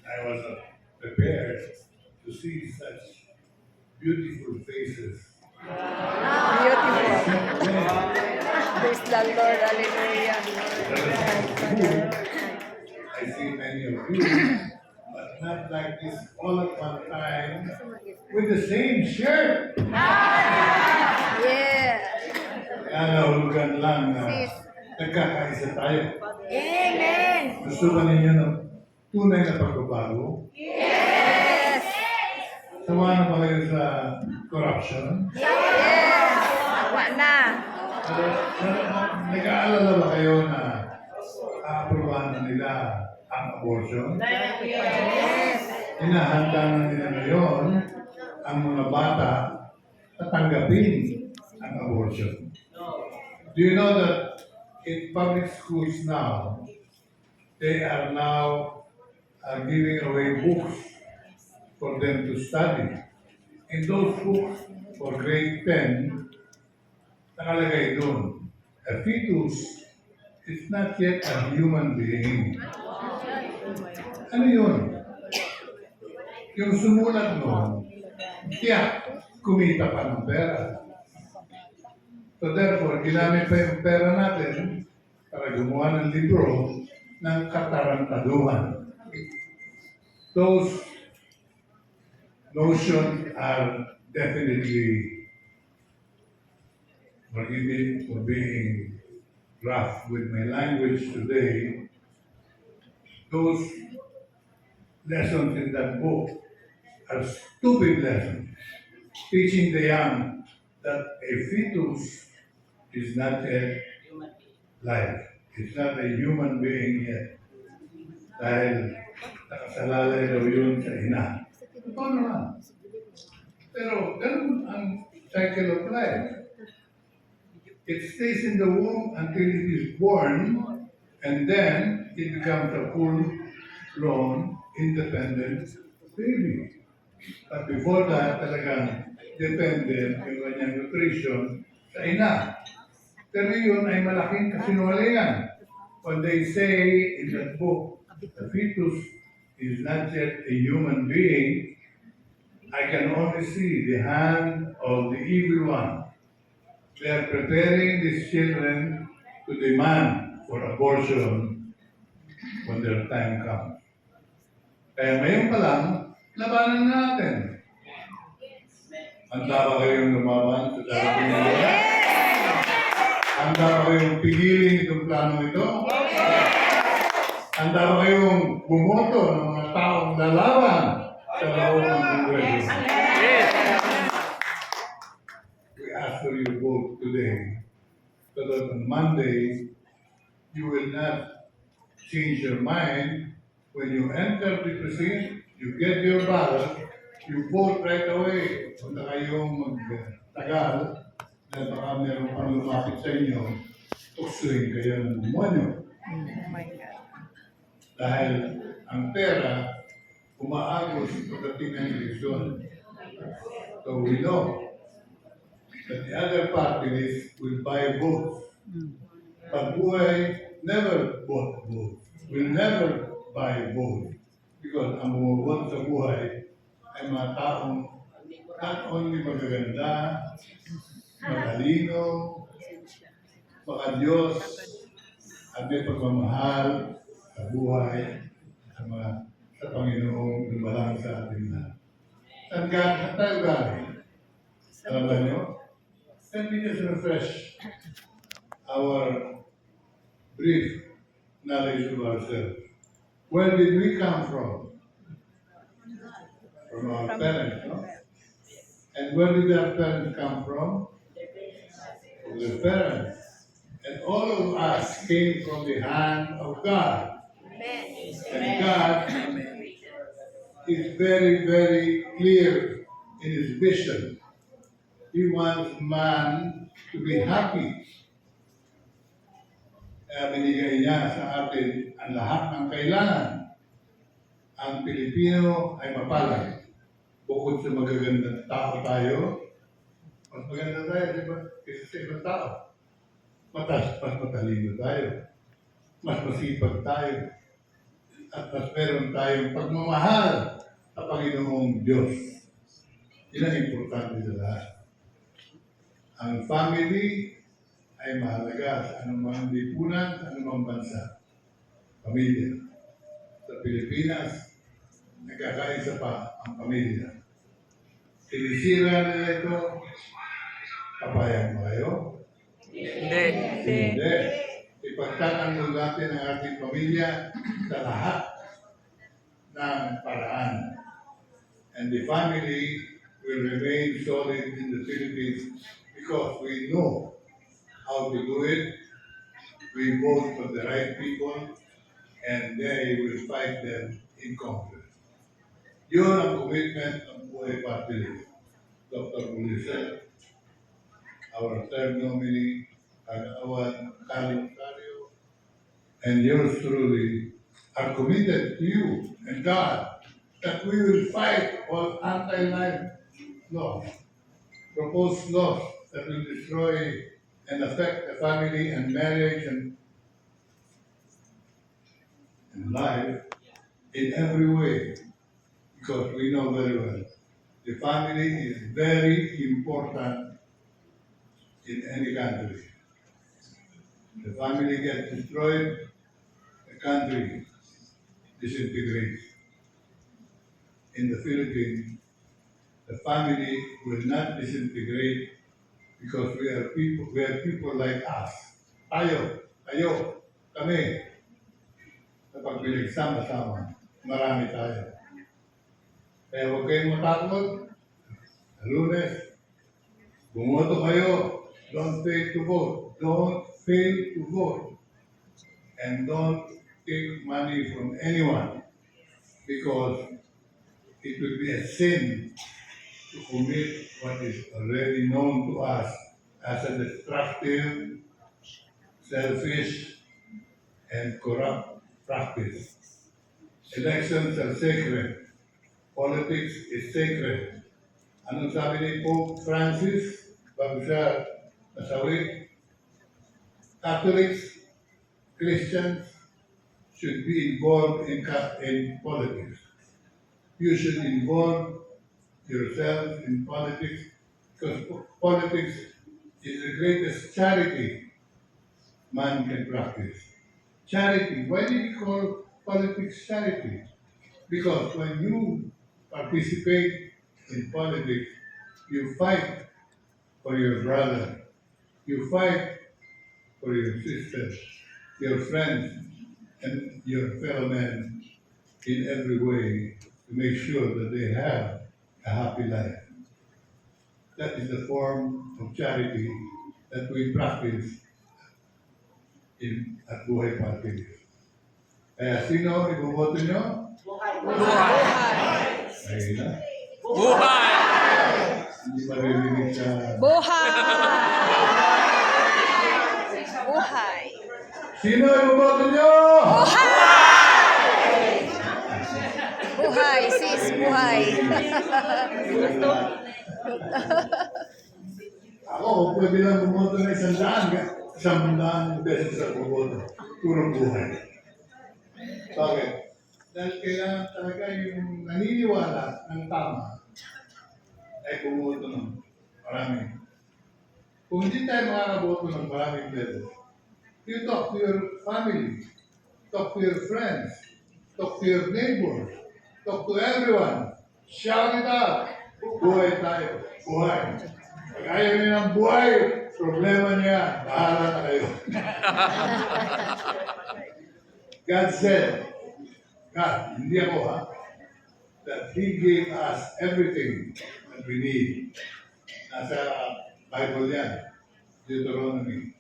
I was prepared to see such beautiful faces. I Beautiful. sit there Praise the Lord. at Hallelujah. home. I see many of you, but not like this all at one time with the same shirt. Yeah. Kaya nahulugan lang na Sis. nagkakaisa tayo. Amen. Gusto ba ninyo ng tunay na pagbabago? Yes. Sama na ba kayo sa corruption? Yes. Awa na. Nag-aalala ba kayo na aaprubahan na nila ang abortion? Yes. Hinahanda na nila ngayon ang mga bata na tanggapin ang abortion. Do you know that in public schools now, they are now giving away books for them to study. In those books for grade 10, nakalagay doon, a fetus is not yet a human being. Ano yun? Yung sumulat mo, tiyak, kumita pa ng pera. So therefore, ginamit pa yung pera natin para gumawa ng libro ng katarantaduhan. Those notions are definitely, forgive me for being rough with my language today, those lessons in that book are stupid lessons, teaching the young that a fetus is not yet life. It's not a human being yet. Dahil nakasalalay daw yun sa ina. Ito naman. Pero ganun ang cycle of life. It stays in the womb until it is born, and then it becomes a full-grown, independent baby. But before that, talagang dependent yung kanyang nutrition sa ina. Pero yun ay malaking kasinungalingan. When they say in that book, the fetus is not yet a human being, I can only see the hand of the evil one. They are preparing these children to demand for abortion when their time comes. Kaya ngayon pa lang, labanan natin. Handa ba kayong lumaban sa darating na yun? Handa ba kayong pigilin itong plano ito? Handa ba kayong bumoto ng mga taong lalaban sa loob ng Kongreso? We ask for your vote today so that on Monday you will not change your mind. When you enter the precinct, you get your ballot, you vote right away. Kung na kayong magtagal, na baka meron pang lumapit sa inyo, tuksuin kayo ng demonyo. Oh my God. Dahil ang pera, umaagos pagdating ng eleksyon. So we know that the other parties will buy votes. Pagbuhay never bought votes. Will never buy votes. Because ang bumabot sa buhay ay mga taong not only magaganda, matalino, maka-Diyos, at may pagmamahal sa buhay sa Panginoong lumalang sa ating lahat. Saan tayo galing? Alam ba nyo? Let me just refresh our brief knowledge of ourselves. Where did we come from? From our parents, no? And where did our parents come from? From their parents. And all of us came from the hand of God. And God is very, very clear in His vision. He wants man to be happy. Kaya binigay niya sa atin ang lahat ng kailangan. Ang Pilipino ay mapalad. Bukod sa magagandang tao tayo, mas maganda tayo, di ba? Kaysa sa ibang tao. Mas matalino tayo. Mas masipag tayo. at mas meron tayong pagmamahal sa Panginoong Diyos. Yun ang importante sa lahat. Ang family ay mahalaga sa anumang lipunan, sa anumang bansa. Pamilya. Sa Pilipinas, nagkakaisa pa ang pamilya. Sinisira nila ito, papayag ba kayo? Hindi. Hindi. Ipagtatanggol natin ang ating pamilya sa lahat ng paraan. And the family will remain solid in the Philippines because we know how to do it. We vote for the right people and they will fight them in Congress. Yun ang commitment ng Buhay Party List. Dr. Bulisel, our third nominee, Kagawan Carlos Cario, and yours truly are committed to you and God that we will fight all anti-life laws, proposed laws that will destroy and affect the family and marriage and life in every way, because we know very well the family is very important in any country. The family gets destroyed, the country disintegrates. In the Philippines, the family will not disintegrate because we are people like us. Tayo, kami, kapag pinagsama-sama, marami tayo. Kaya huwag kayong matakot. Sa Lunes, bumoto kayo. Don't fail to vote. Don't fail to vote. And don't take money from anyone because it will be a sin to commit what is already known to us as a destructive, selfish, and corrupt practice. Elections are sacred. Politics is sacred. Anong sabi ni Pope Francis bago siya nasawi? Catholics, Christians should be involved in politics. You should involve yourself in politics because politics is the greatest charity man can practice. Charity. Why do we call politics charity? Because when you participate in politics, you fight for your brother, you fight for your sisters, your friends, and your fellow men in every way to make sure that they have a happy life. That is the form of charity that we practice at Buhay Party List. Kaya sino iboboto nyo? Ayun na. Hindi pa ririnig sa... Buhay! Buhay! Sino iboboto nyo? Buhay, sis, buhay. Ako, pwede lang bumoto na 100 beses sa bumoto. Puro buhay. Bakit? Dahil kailangan talaga yung naniniwala ng tama ay bumoto ng marami. Kung hindi tayo makakaboto ng maraming beses, you talk to your family, talk to your friends, talk to your neighbors, talk to everyone. Shout it out. Buhay tayo. Buhay. Pag ayaw niyo ng buhay, problema niya. Bahala na kayo. God said, God, hindi ako that He gave us everything that we need. Nasa Bible yan. Deuteronomy.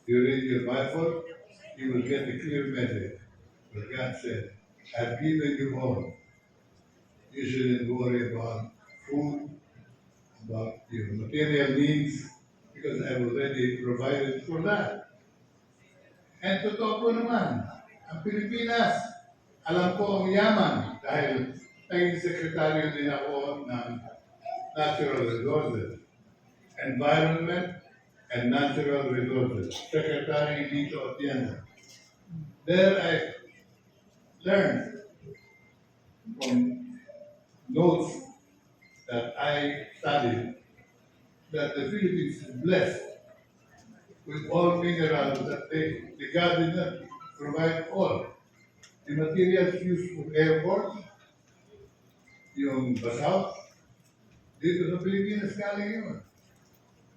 You read your Bible, you will get a clear message. But God said, I've given you all. You shouldn't worry about food, about your material needs, because I've already provided for that. And totoo po naman, ang Pilipinas, alam ko ang yaman dahil naging sekretaryo din ako ng Natural Resources, Environment, and Natural Resources, Secretary Lito Atienza. There I learned from notes that I studied that the Philippines is blessed with all minerals that the God did not provide all. The materials used for airports, yung basalt, dito sa Pilipinas galing yun.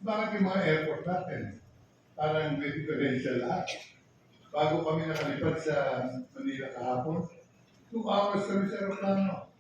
Bakit yung mga airport natin? Parang may differential lahat. Bago kami nakalipad sa Manila kahapon, 2 hours kami sa aeroplano.